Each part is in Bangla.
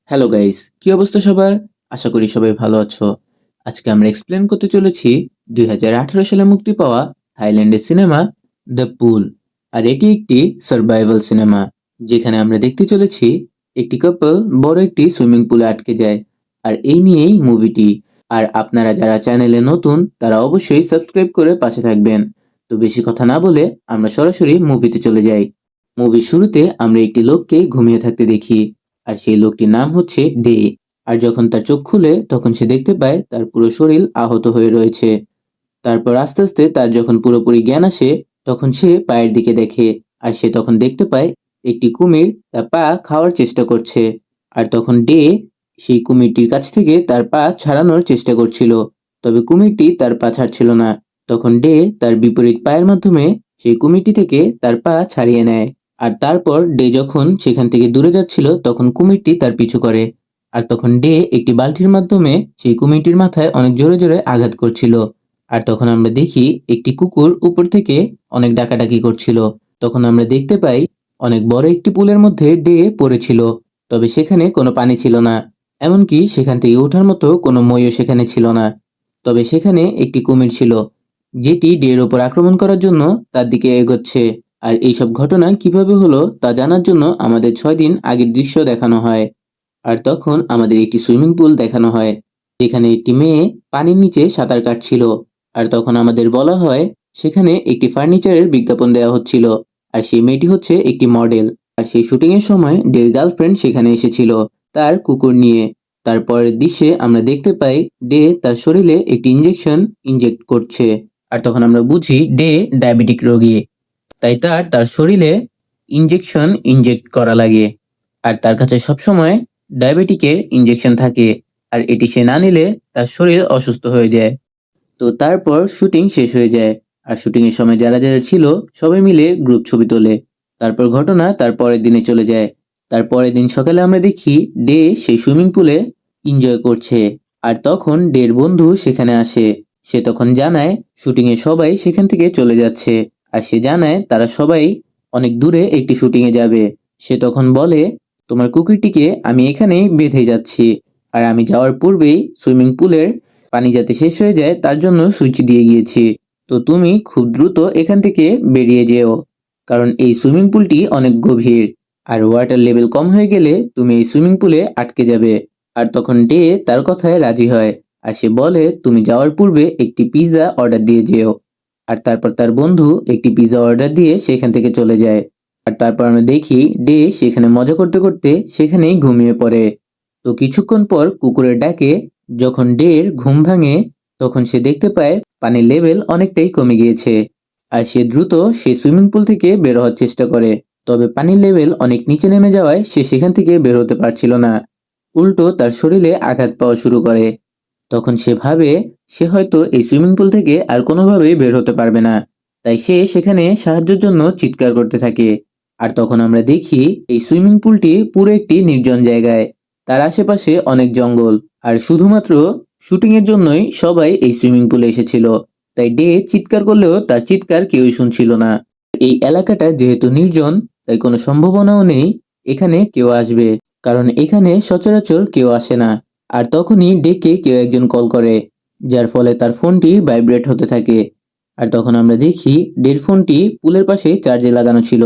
হ্যালো গাইস, কি অবস্থা সবার? আশা করি সবাই ভালো আছো। আজকে আমরা এক্সপ্লেন করতে চলেছি 2018 সালে মুক্তি পাওয়া থাইল্যান্ডের সিনেমা দ্য পুল। আর এটি একটি সার্ভাইভাল সিনেমা, যেখানে আমরা দেখতে চলেছি একটি কাপল বড় একটি সুইমিং পুলে আটকে যায়। আর এই নিয়েই মুভিটি। আর আপনারা যারা চ্যানেলে নতুন তারা অবশ্যই সাবস্ক্রাইব করে পাশে থাকবেন। তো বেশি কথা না বলে আমরা সরাসরি মুভিতে চলে যাই। মুভির শুরুতে আমরা একটি লোককে ঘুমিয়ে থাকতে দেখি, আর সেই লোকটির নাম হচ্ছে ডে। আর যখন তার চোখ খুলে তখন সে দেখতে পায় তার পুরো শরীর আহত হয়ে রয়েছে। তারপর আস্তে আস্তে তার যখন পুরোপুরি জ্ঞান আসে তখন সে পায়ের দিকে দেখে, আর সে তখন দেখতে পায় একটি কুমির তার পা খাওয়ার চেষ্টা করছে। আর তখন ডে সেই কুমিরটির কাছ থেকে তার পা ছাড়ানোর চেষ্টা করছিল, তবে কুমিরটি তার পা ছাড়ছিল না। তখন ডে তার বিপরীত পায়ের মাধ্যমে সেই কুমিরটি থেকে তার পা ছাড়িয়ে নেয়। আর তারপর ডে যখন সেখান থেকে দূরে যাচ্ছিল তখন কুমিরটি তার পিছু করে। আর তখন ডে একটি বালতির মাধ্যমে সেই কুমিরটির মাথায় অনেক জোরে জোরে আঘাত করছিল। আর তখন আমরা দেখি একটি কুকুর উপর থেকে অনেক ডাকাডাকি করছিল। তখন আমরা দেখতে পাই অনেক বড় একটি পুলের মধ্যে ডে পড়েছিল, তবে সেখানে কোনো পানি ছিল না। এমনকি সেখান থেকে ওঠার মতো কোনো মইও সেখানে ছিল না। তবে সেখানে একটি কুমির ছিল, যেটি ডে এর উপর আক্রমণ করার জন্য তার দিকে এগোচ্ছে। আর এইসব ঘটনা কিভাবে হলো তা জানার জন্য আমাদের 6 দিন আগের দৃশ্য দেখানো হয়। আর তখন আমাদের একটি সুইমিং পুল দেখানো হয়, যেখানে একটি মেয়ে পানির নিচে সাঁতার কাটছিল। আর তখন আমাদের বলা হয় সেখানে একটি ফার্নিচারের বিজ্ঞাপন দেওয়া হচ্ছিল, আর সেই মেয়েটি হচ্ছে একটি মডেল। আর সেই শুটিং এর সময় ডের গার্লফ্রেন্ড সেখানে এসেছিল তার কুকুর নিয়ে। তারপরের দৃশ্যে আমরা দেখতে পাই ডে তার শরীরে একটি ইঞ্জেকশন ইনজেক্ট করছে। আর তখন আমরা বুঝি ডে ডায়াবেটিক রোগী, তাই তার শরীরে ইনজেকশন ইনজেক্ট করা লাগে। আর তার কাছে সবসময় ডায়াবেটিকের ইনজেকশন থাকে, আর এটি সে না নিলে তার শরীর অসুস্থ হয়ে যায়। তো তারপর শুটিং শেষ হয়ে যায়, আর শুটিং এর সময় যারা যারা ছিল সবাই মিলে গ্রুপ ছবি তোলে। তারপর ঘটনা তার পরের দিনে চলে যায়। তার পরের দিন সকালে আমরা দেখি ডে সেই সুইমিং পুলে এনজয় করছে। আর তখন ডের বন্ধু সেখানে আসে। সে তখন জানায় শুটিং এ সবাই সেখান থেকে চলে যাচ্ছে, আর সে জানায় তারা সবাই অনেক দূরে একটি শুটিং এ যাবে। সে তখন বলে, তোমার কুকুরটিকে আমি এখানেই বেঁধে যাচ্ছি, আর আমি যাওয়ার পূর্বেই সুইমিং পুলের পানি যাতে শেষ হয়ে যায় তার জন্য সুইচ দিয়ে গিয়েছি। তো তুমি খুব দ্রুত এখান থেকে বেরিয়ে যেও, কারণ এই সুইমিং পুলটি অনেক গভীর, আর ওয়াটার লেভেল কম হয়ে গেলে তুমি এই সুইমিং পুলে আটকে যাবে। আর তখন ডে তার কথায় রাজি হয়, আর সে বলে তুমি যাওয়ার পূর্বে একটি পিৎজা অর্ডার দিয়ে যেও। আর তারপর তার বন্ধু একটি পিৎজা অর্ডার দিয়ে সেখান থেকে চলে যায়। আর তারপর আমরা দেখি ডে সেখানে মজা করতে করতে সেখানেই ঘুমিয়ে পড়ে। তো কিছুক্ষণ পর কুকুরের ডাকে যখন ডের ঘুম ভাঙে তখন সে দেখতে পায় পানির লেভেল অনেকটাই কমে গিয়েছে। আর সে দ্রুত সে সুইমিং পুল থেকে বের হওয়ার চেষ্টা করে, তবে পানির লেভেল অনেক নিচে নেমে যাওয়ায় সে সেখান থেকে বের হতে পারছিল না। উল্টো তার শরীরে আঘাত পাওয়া শুরু করে। তখন সে ভাবে সে হয়তো এই সুইমিং পুল থেকে আর কোনোভাবেই বের হতে পারবে না, তাই সে সেখানে সাহায্যের জন্য চিৎকার করতে থাকে। আর তখন আমরা দেখি এই সুইমিং পুলটি পুরো একটি নির্জন জায়গায়, তার আশেপাশে অনেক জঙ্গল, আর শুধুমাত্র শুটিং এর জন্যই সবাই এই সুইমিং পুলে এসেছিল। তাই ডে চিৎকার করলেও তার চিৎকার কেউই শুনছিল না। এই এলাকাটা যেহেতু নির্জন, তাই কোনো সম্ভাবনাও নেই এখানে কেউ আসবে, কারণ এখানে সচরাচর কেউ আসে না। আর তখনই ডেকে কেউ একজন কল করে, যার ফলে তার ফোনটি ভাইব্রেট হতে থাকে। আর তখন আমরা দেখি ডের ফোনটি পুলের পাশে চার্জে লাগানো ছিল,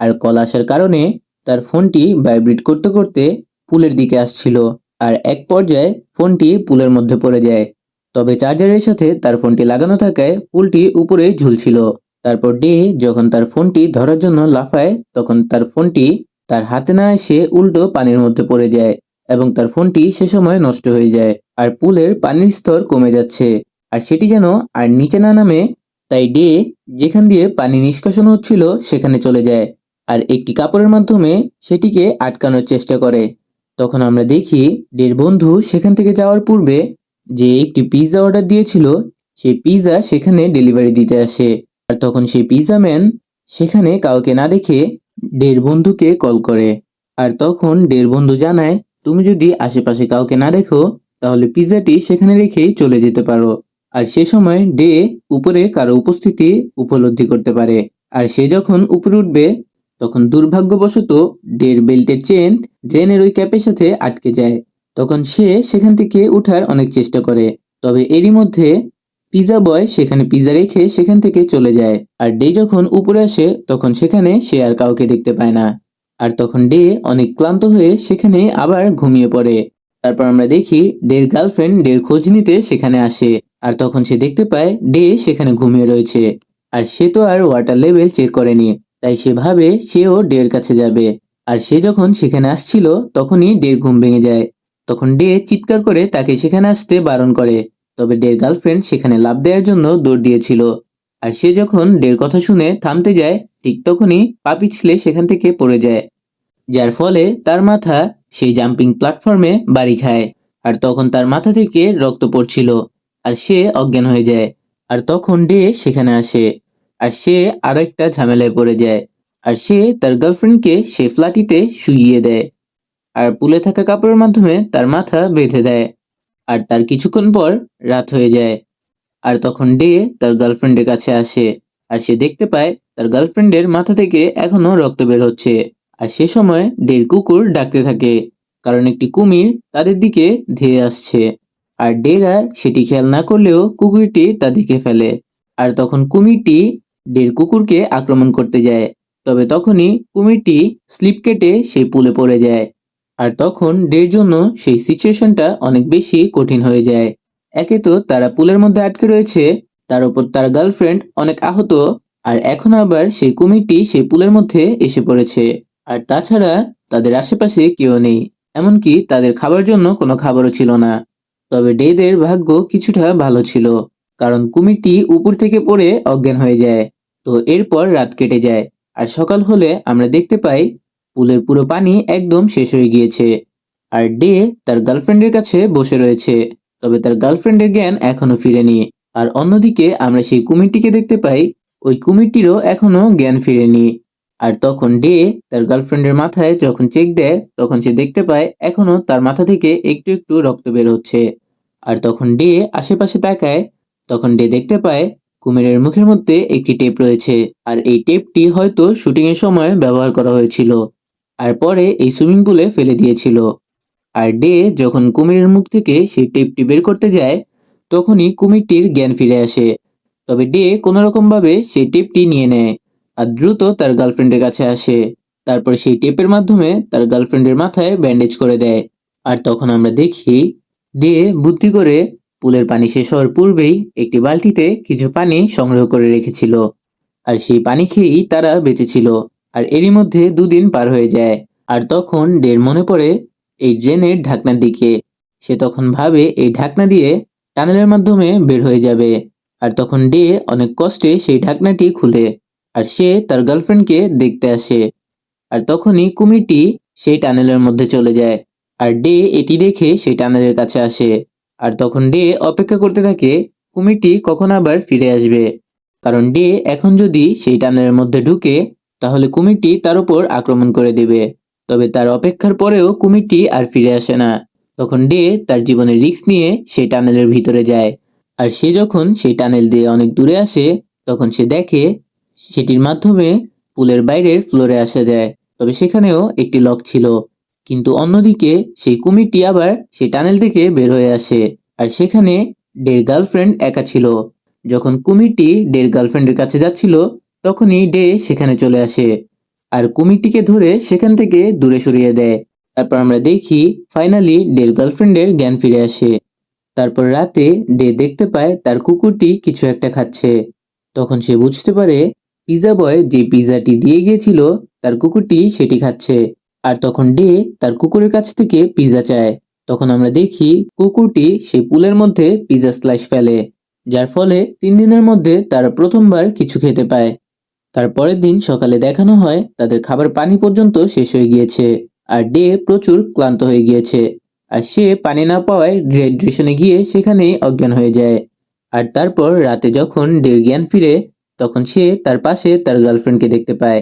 আর কল আসার কারণে তার ফোনটি ভাইব্রেট করতে করতে পুলের দিকে আসছিল। আর এক পর্যায়ে ফোনটি পুলের মধ্যে পড়ে যায়, তবে চার্জারের সাথে তার ফোনটি লাগানো থাকায় পুলটি উপরে ঝুলছিল। তারপর ডে যখন তার ফোনটি ধরার জন্য লাফায় তখন তার ফোনটি তার হাতে না এসে উল্টো পানির মধ্যে পড়ে যায়, এবং তার ফোনটি সে সময় নষ্ট হয়ে যায়। আর পুলের পানির স্তর কমে যাচ্ছে, আর সেটি যেন আর নিচে না নামে, তাই ডে যেখান দিয়ে পানি নিষ্কাশন হচ্ছিল সেখানে চলে যায়, আর একটি কাপড়ের মাধ্যমে সেটিকে আটকানোর চেষ্টা করে। তখন আমরা দেখি ডের বন্ধু সেখান থেকে যাওয়ার পূর্বে যে একটি পিৎজা অর্ডার দিয়েছিল সেই পিৎজা সেখানে ডেলিভারি দিতে আসে। আর তখন সেই পিৎজা ম্যান সেখানে কাউকে না দেখে ডের বন্ধুকে কল করে। আর তখন ডের বন্ধু জানায় তুমি যদি আশেপাশে কাউকে না দেখো তাহলে পিৎজাটি সেখানে রেখেই চলে যেতে পারো। আর সে সময় ডে উপরে কারো উপস্থিতি উপলব্ধি করতে পারে, আর সে যখন উপরে উঠবে তখন দুর্ভাগ্যবশত ডের বেল্টের চেন ড্রেনের ওই ক্যাপের সাথে আটকে যায়। তখন সে সেখান থেকে ওঠার অনেক চেষ্টা করে, তবে এরই মধ্যে পিজা বয় সেখানে পিজা রেখে সেখান থেকে চলে যায়। আর ডে যখন উপরে আসে তখন সেখানে সে আর কাউকে দেখতে পায় না। আর তখন ডে অনেক ক্লান্ত হয়ে সেখানে আবার ঘুমিয়ে পড়ে। তারপর আমরা দেখি ডের গার্লফ্রেন্ড ডের খোঁজ নিতে সেখানে আসে। আর তখন সে দেখতে পায় ডে সেখানে ঘুমিয়ে রয়েছে। আর সে তো আর ওয়াটার লেভেল চেক করেনি, তাই সে ভাবে সেও ডের কাছে যাবে। আর সে যখন সেখানে আসছিল তখনই ডের ঘুম ভেঙে যায়। তখন ডে চিৎকার করে তাকে সেখানে আসতে বারণ করে, তবে ডের গার্লফ্রেন্ড সেখানে লাফ দেওয়ার জন্য দৌড় দিয়েছিল। আর সে যখন ডের কথা শুনে থামতে যায় ঠিক তখনই পা পিছলে সেখান থেকে পড়ে যায়, যার ফলে তার মাথা সেই জাম্পিং প্ল্যাটফর্মে বাড়ি খায়। আর তখন তার মাথা থেকে রক্ত পড়ছিল আর সে অজ্ঞান হয়ে যায়। আর তখন ডে সেখানে আসে আর সে আরো একটা ঝামেলায় পড়ে যায়। আর সে তার গার্লফ্রেন্ডকে সে ফ্ল্যাটিতে শুইয়ে দেয় আর পুলে থাকা কাপড়ের মাধ্যমে তার মাথা বেঁধে দেয়। আর তার কিছুক্ষণ পর রাত হয়ে যায়। আর তখন ডে তার গার্লফ্রেন্ডের কাছে আসে আর সে দেখতে পায় তার গার্লফ্রেন্ডের মাথা থেকে এখনো রক্ত বের হচ্ছে। আর সে সময় ডের কুকুর ডাকতে থাকে, কারণ একটি কুমির তাদের দিকে ধেয়ে আসছে। আর ডের আর সেটি খেয়াল না করলেও কুকুরটি তা দেখে ফেলে। আর তখন কুমিরটি ডের কুকুরকে আক্রমণ করতে যায়, তবে তখনই কুমিরটি স্লিপ কেটে সেই পুলে পড়ে যায়। আর তখন ডের জন্য সেই সিচুয়েশনটা অনেক বেশি কঠিন হয়ে যায়। একে তো তারা পুলের মধ্যে আটকে রয়েছে, তার উপর তার গার্লফ্রেন্ড অনেক আহত, আর এখন আবার সেই কুমিরটি সেই পুলের মধ্যে এসে পড়েছে। আর তাছাড়া তাদের আশেপাশে কেউ নেই, এমনকি তাদের খাবার জন্য কোনো খাবারও ছিল না। তবে ডেদের ভাগ্য কিছুটা ভালো ছিল, কারণ কুমিরটি উপর থেকে পড়ে অজ্ঞান হয়ে যায়। তো এরপর রাত কেটে যায় আর সকাল হলে আমরা দেখতে পাই পুলের পুরো পানি একদম শেষ হয়ে গিয়েছে। আর ডে তার গার্লফ্রেন্ডের কাছে বসে রয়েছে, তবে তার গার্লফ্রেন্ডের জ্ঞান এখনো ফিরেনি। আর অন্যদিকে আমরা সেই কুমিরটিকে দেখতে পাই, ওই কুমিরটিরও এখনো জ্ঞান ফিরেনি। আর তখন ডে তার গার্লফ্রেন্ডের মাথায় যখন চেক দেয় তখন সে দেখতে পায় এখনো তার মাথা থেকে একটু একটু রক্ত বের হচ্ছে। আর তখন ডে আশেপাশে তাকায়, তখন ডে দেখতে পায় কুমিরের মুখের মধ্যে একটি টেপ রয়েছে। আর এই টেপটি হয়তো শুটিং এর সময় ব্যবহার করা হয়েছিল আর পরে এই সুইমিং পুলে ফেলে দিয়েছিল। আর ডে যখন কুমিরের মুখ থেকে সেই টেপটি বের করতে যায় তখনই কুমিরটির জ্ঞান ফিরে আসে। তবে ডে কোনো রকম ভাবে সেই টেপটি নিয়ে নেয় আর দ্রুত তার গার্লফ্রেন্ডের কাছে আসে। তারপর সেই টেপের মাধ্যমে তার গার্লফ্রেন্ডের মাথায় ব্যান্ডেজ করে দেয়। আর তখন আমরা দেখি ডে বুদ্ধি করে পুলের পানি শেষ হওয়ার পূর্বেই একটি বালতিতে কিছু পানি সংগ্রহ করে রেখেছিল। আর সেই পানি খেয়েই তারা বেঁচেছিল। আর এরই মধ্যে দুদিন পার হয়ে যায়। আর তখন ডের মনে পড়ে এই ড্রেনের ঢাকনার দিকে। সে তখন ভাবে এই ঢাকনা দিয়ে টানেলের মাধ্যমে বের হয়ে যাবে। আর তখন ডে অনেক কষ্টে সেই ঢাকনাটি খুলে আর সে তার গার্লফ্রেন্ডকে দেখতে আসে। আর তখনই কুমিরটি সেই টানেলের মধ্যে চলে যায়। আর ডে এটি দেখে সেই টানেলের কাছে আসে। আর তখন ডে অপেক্ষা করতে থাকে কুমিরটি কখন আবার ফিরে আসবে, কারণ ডে এখন যদি সেই টানেলের মধ্যে ঢুকে তাহলে কুমিরটি তার উপর আক্রমণ করে দেবে। তবে তার অপেক্ষার পরেও কুমিরটি আর ফিরে আসে না। তখন ডে তার জীবনের রিস্ক নিয়ে সেই টানেলের ভিতরে যায়। আর সে যখন সেই টানেল দিয়ে অনেক দূরে আসে তখন সে দেখে সেটির মাধ্যমে পুলের বাইরের ফ্লোরে আসা যায়, তবে সেখানেও একটি লক ছিল। কিন্তু অন্যদিকে সেই কুমিরটি আবার সেই টানেল থেকে বের হয়ে আসে আর সেখানে ডের গার্লফ্রেন্ড একা ছিল। যখন কুমিরটি ডের গার্লফ্রেন্ডের কাছে যাচ্ছিল তখনই ডে সেখানে চলে আসে আর কুমিরটিকে ধরে সেখান থেকে দূরে সরিয়ে দেয়। তারপর আমরা দেখি ফাইনালি ডের গার্লফ্রেন্ডের জ্ঞান ফিরে আসে। তারপর রাতে ডে দেখতে পায় তার কুকুরটি কিছু একটা খাচ্ছে। তখন সে বুঝতে পারে পিজা বয় যে পিজাটি দিয়ে গিয়েছিল তার কুকুরটি সেটি খাচ্ছে। আর তখন ডে তার কুকুরের কাছ থেকে পিজা চায়। তখন আমরা দেখি কুকুরটি সেই পুলের মধ্যে পিজা স্লাইস ফেলে, যার ফলে 3 দিনের মধ্যে তারা প্রথমবার কিছু খেতে পায়। তার পরের দিন সকালে দেখানো হয় তাদের খাবার পানি পর্যন্ত শেষ হয়ে গিয়েছে আর ডে প্রচুর ক্লান্ত হয়ে গিয়েছে। আর সে পানি না পাওয়ায় ডিহাইড্রেশনে গিয়ে সেখানেই অজ্ঞান হয়ে যায়। আর তারপর রাতে যখন ডের জ্ঞান ফিরে তখন সে তার পাশে তার গার্লফ্রেন্ডকে দেখতে পায়।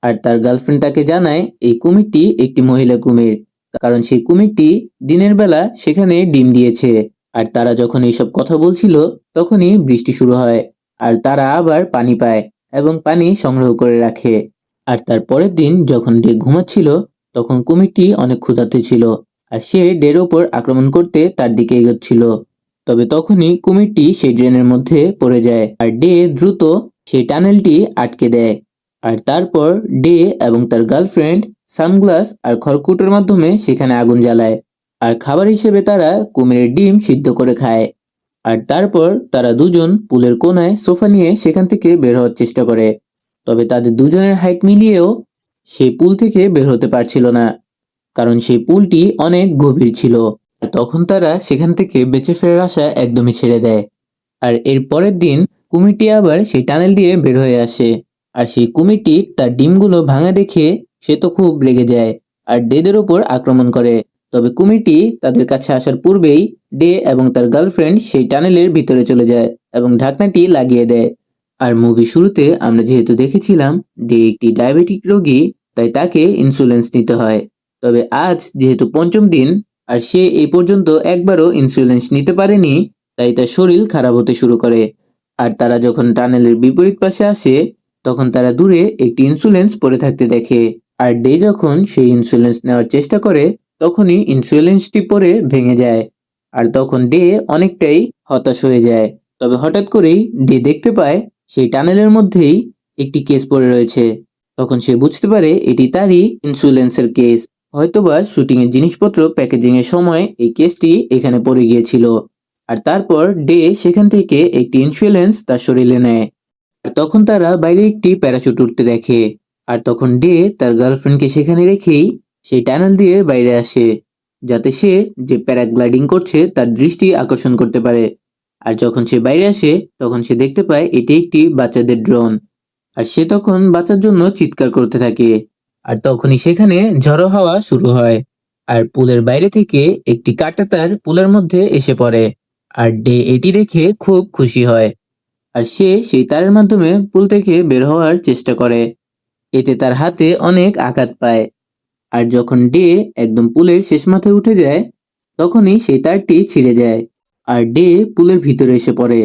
আর তার গার্লফ্রেন্ড তাকে জানায় এই কুমিরটি একটি মহিলা কুমির, কারণ সেই কুমিরটি দিনের বেলা সেখানে ডিম দিয়েছে। আর তারা যখন এইসব কথা বলছিল তখনই বৃষ্টি শুরু হয় আর তারা আবার পানি পায় এবং পানি সংগ্রহ করে রাখে। আর তার পরের দিন যখন ডে ঘুমাচ্ছিল তখন কুমিরটি অনেক ক্ষুধার্ত ছিল আর সে ডের ওপর আক্রমণ করতে তার দিকে এগোচ্ছিল। তবে তখনই কুমিরটি সেই ড্রেনের মধ্যে পড়ে যায় আর ডে দ্রুত সেই টানেলটি আটকে দেয়। আর তারপর ডে এবং তার গার্লফ্রেন্ড সানগ্লাস আর খড়কুটোর মাধ্যমে সেখানে আগুন জ্বালায় আর খাবার হিসেবে তারা কুমিরের ডিম সিদ্ধ করে খায়। আর তারপর তারা দুজন পুলের কোনায় সোফা নিয়ে সেখান থেকে বের হওয়ার চেষ্টা করে। তবে তাদের দুজনের হাইট মিলিয়েও সেই পুল থেকে বের হতে পারছিল না, কারণ সেই পুলটি অনেক গভীর ছিল। আর তখন তারা সেখান থেকে বেঁচে ফেরার আশা একদমই ছেড়ে দেয়। আর এর পরের দিন কুমিরটি আবার সেই টানেল দিয়ে বের হয়ে আসে আর সেই কুমিরটি তার ডিমগুলো ভাঙা দেখে সে তো খুব রেগে যায় আর ডেদের ওপর আক্রমণ করে। তবে কুমিরটি তাদের কাছে আসার পূর্বেই ডে এবং তার গার্লফ্রেন্ড সেই টানেলের ভিতরে চলে যায় এবং ঢাকনাটি লাগিয়ে দেয়। আর মুভি শুরুতে আমরা যেহেতু দেখেছিলাম ডে একটি ডায়াবেটিক রোগী, তাই তাকে ইন্স্যুরেন্স নিতে হয়। তবে আজ যেহেতু পঞ্চম দিন আর সে এই পর্যন্ত একবারও ইন্স্যুরেন্স নিতে পারেনি, তাই তার শরীর খারাপ হতে শুরু করে। আর তারা যখন টানেলের বিপরীত পাশে আসে তখন তারা দূরে একটি ইন্স্যুরেন্স পড়ে থাকতে দেখে। আর ডে যখন সেই ইন্স্যুরেন্স নেওয়ার চেষ্টা করে তখনই ইন্স্যুরেন্সটি পড়ে ভেঙে যায় আর তখন ডে অনেকটাই হতাশ হয়ে যায়। তবে হঠাৎ করেই ডে দেখতে পায় সেই টানেলের মধ্যেই একটি কেস পড়ে রয়েছে। তখন সে বুঝতে পারে এটি তারই ইন্স্যুরেন্সের কেস, হয়তোবা শুটিং এর জিনিসপত্র প্যাকেজিং এর সময় এই কেসটি এখানে পড়ে গিয়েছিল। আর তারপর ডে সেখান থেকে একটি ইন্স্যুরেন্স তার শরীরে নেয়। আর তখন তারা বাইরে একটি প্যারাশুট উঠতে দেখে আর তখন ডে তার গার্লফ্রেন্ডকে সেখানে রেখেই সেই টানেল দিয়ে বাইরে আসে, যাতে সে যে প্যারাগ্লাইডিং করছে তার দৃষ্টি আকর্ষণ করতে পারে। আর যখন সে বাইরে আসে তখন সে দেখতে পায় এটি একটি বাচ্চাদের ড্রোন আর সে তখন বাঁচার জন্য চিৎকার করতে থাকে। আর তখনই সেখানে ঝড়ো হাওয়া শুরু হয় আর পুলের বাইরে থেকে একটি কাঁটাতার পুলের মধ্যে এসে পড়ে। আর ডে এটি দেখে খুব খুশি হয় আর সে সেই তারের মাধ্যমে পুল থেকে বের হওয়ার চেষ্টা করে। এতে তার হাতে অনেক আঘাত পায়। আর যখন ডে একদম পুলের শেষ মাথায় উঠে যায় তখনই সেই তারটি ছিঁড়ে যায় আর ডে পুলের ভিতরে এসে পড়ে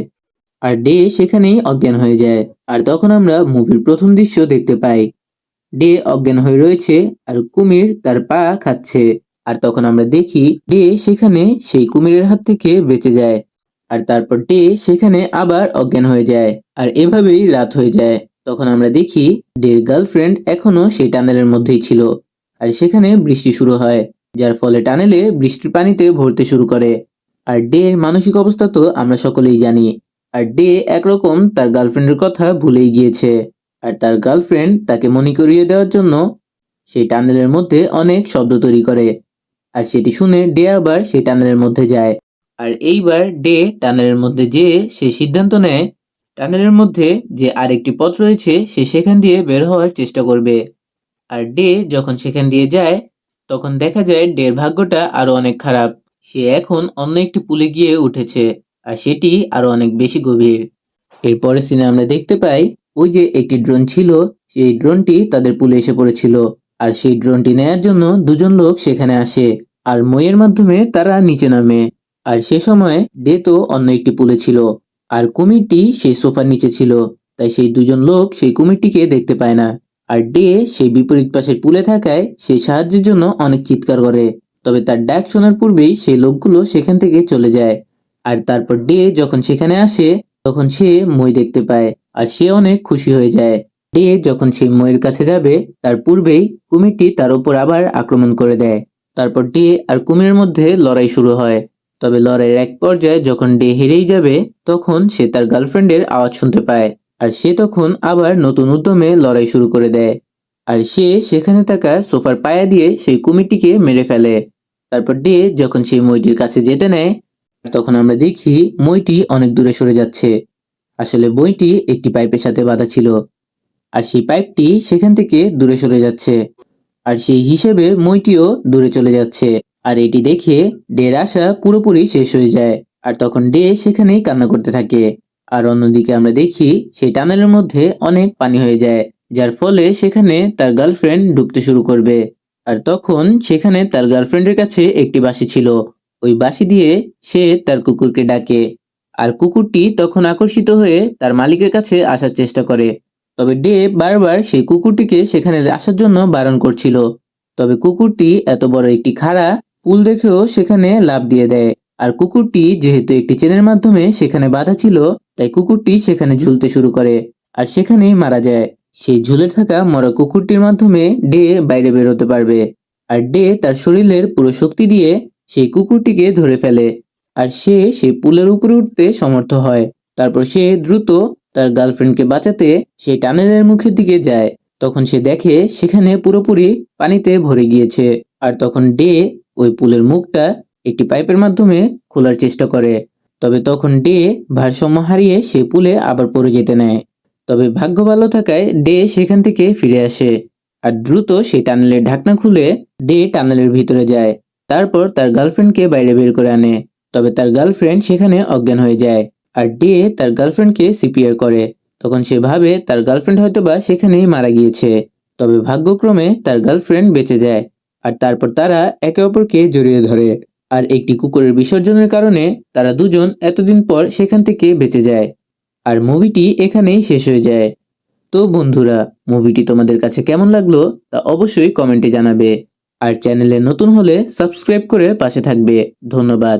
আর ডে সেখানেই অজ্ঞান হয়ে যায়। আর তখন আমরা মুভির প্রথম দৃশ্য দেখতে পাই, ডে অজ্ঞান হয়ে রয়েছে আর কুমির তার পা খাচ্ছে। আর তখন আমরা দেখি ডে সেখানে সেই কুমিরের হাত থেকে বেঁচে যায় আর তারপর ডে সেখানে আবার অজ্ঞান হয়ে যায় আর এভাবেই রাত হয়ে যায়। তখন আমরা দেখি ডের গার্লফ্রেন্ড এখনো সেই টানেলের মধ্যেই ছিল আর সেখানে বৃষ্টি শুরু হয়, যার ফলে টানেলে বৃষ্টির পানিতে ভরতে শুরু করে। আর ডের মানসিক অবস্থা তো আমরা সকলেই জানি। আর ডে একরকম তার গার্লফ্রেন্ডের কথা ভুলেই গিয়েছে আর তার গার্লফ্রেন্ড তাকে মনে করিয়ে দেওয়ার জন্য সেই টানেলের মধ্যে অনেক শব্দ তৈরি করে আর সেটি শুনে ডে আবার সেই টানেলের মধ্যে যায়। আর এইবার ডে টানেলের মধ্যে যেয়ে সে সিদ্ধান্ত নেয় টানেলের মধ্যে যে আরেকটি পথ রয়েছে সে সেখান দিয়ে বের হওয়ার চেষ্টা করবে। আর ডে যখন সেখান দিয়ে যায় তখন দেখা যায় ডের ভাগ্যটা আরো অনেক খারাপ, সে এখন অন্য একটি পুলে গিয়ে উঠেছে আর সেটি আরো অনেক বেশি গভীর। এরপরে সিনে আমরা দেখতে পাই ওই যে একটি ড্রোন ছিল সেই ড্রোনটি তাদের পুলে এসে পড়েছিল আর সেই ড্রোনটি নেয়ার জন্য দুজন লোক সেখানে আসে আর মইয়ের মাধ্যমে তারা নিচে নামে। আর সে সময় ডে তো অন্য একটি পুলে ছিল আর কুমিরটি সেই সোফার নিচে ছিল, তাই সেই দুজন লোক সেই কুমিরটিকে দেখতে পায় না। আর ডে সেই বিপরীত পাশের পুলে থাকায় সেই সাহায্যের জন্য অনেক চিৎকার করে, তবে তার ডাক শোনার পূর্বেই সেই লোকগুলো সেখান থেকে চলে যায়। আর তারপর ডে যখন সেখানে আসে তখন সে মই দেখতে পায় আর সে অনেক খুশি হয়ে যায়। ডে যখন সেই মইয়ের কাছে যাবে তার পূর্বেই কুমিরটি তার উপর আবার আক্রমণ করে দেয়। তারপর ডে আর কুমিরের মধ্যে লড়াই শুরু হয়। তবে লড়াইয়ের এক পর্যায়ে যখন ডে হেরেই যাবে তখন সে তার গার্লফ্রেন্ডের আওয়াজ শুনতে পায় আর সে তখন আবার নতুন উদ্যমে লড়াই শুরু করে দেয় আর সে সেখানে থাকা সোফার পায়া দিয়ে সেই কুমিরটিকে মেরে ফেলে। তারপর ডে যখন সেই মইটির কাছে যেতে নেয় তখন আমরা দেখি মইটি অনেক দূরে সরে যাচ্ছে। আসলে বইটি একটি পাইপের সাথে বাঁধা ছিল আর সেই পাইপটি সেখান থেকে দূরে সরে যাচ্ছে আর সেই হিসেবে মইটিও দূরে চলে যাচ্ছে। আর এটি দেখে ডের আশা পুরোপুরি শেষ হয়ে যায় আর তখন ডে সেখানেই কান্না করতে থাকে। আর অন্যদিকে আমরা দেখি সেই টানেলের মধ্যে অনেক পানি হয়ে যায়, যার ফলে সেখানে তার গার্লফ্রেন্ড ডুবতে শুরু করবে। আর তখন সেখানে তার গার্লফ্রেন্ডের কাছে একটি বাঁশি ছিল, ওই বাঁশি দিয়ে সে তার কুকুরকে ডাকে আর কুকুরটি তখন আকর্ষিত হয়ে তার মালিকের কাছে আসার চেষ্টা করে। তবে ডে বারবার সেই কুকুরটিকে সেখানে আসার জন্য বারণ করছিল। তবে কুকুরটি এত বড় একটি খাড়া পুল দেখেও সেখানে লাফ দিয়ে দেয়। আর কুকুরটি যেহেতু একটি চেনের মাধ্যমে সেখানে বাঁধা ছিল, তাই কুকুরটি সেখানে ঝুলতে শুরু করে আর সেখানেই মারা যায়। সেই ঝুলে থাকা মরা কুকুরটির মাধ্যমে ডে বাইরে বেরোতে পারবে। আর ডে তার শরীরের পুরো শক্তি দিয়ে সেই কুকুরটিকে ধরে ফেলে আর সে সেই পুলের উপরে উঠতে সমর্থ হয়। তারপর সে দ্রুত তার গার্লফ্রেন্ডকে বাঁচাতে সেই টানেলের মুখের দিকে যায়। তখন সে দেখে সেখানে পুরোপুরি পানিতে ভরে গিয়েছে। আর তখন ডে ওই পুলের মুখটা একটি পাইপের মাধ্যমে খোলার চেষ্টা করে। তবে তখন ডে ভারসাম্য হারিয়ে সে পুলে আবার পড়ে যেতে নেয়। তবে ভাগ্য ভালো থাকায় ডে সেখান থেকে ফিরে আসে আর দ্রুত সেই টানেলের ঢাকনা খুলে ডে টানেলের ভিতরে যায়। তারপর তার গার্লফ্রেন্ডকে বাইরে বের করে আনে। তবে তার গার্লফ্রেন্ড সেখানে অজ্ঞান হয়ে যায় আর ডে তার গার্লফ্রেন্ডকে সিপিআর করে। তখন সে ভাবে তার গার্লফ্রেন্ড হয়তোবা সেখানেই মারা গিয়েছে। তবে ভাগ্যক্রমে তার গার্লফ্রেন্ড বেঁচে যায় আর তারপর তারা একে অপরকে জড়িয়ে ধরে। আর একটি কুকুরের বিসর্জনের কারণে তারা দুজন এতদিন পর সেখান থেকে বেঁচে যায়। আর মুভিটি এখানেই শেষ হয়ে যায়। তো বন্ধুরা, মুভিটি তোমাদের কাছে কেমন লাগলো তা অবশ্যই কমেন্টে জানাবে। আর চ্যানেলে নতুন হলে সাবস্ক্রাইব করে পাশে থাকবে। ধন্যবাদ।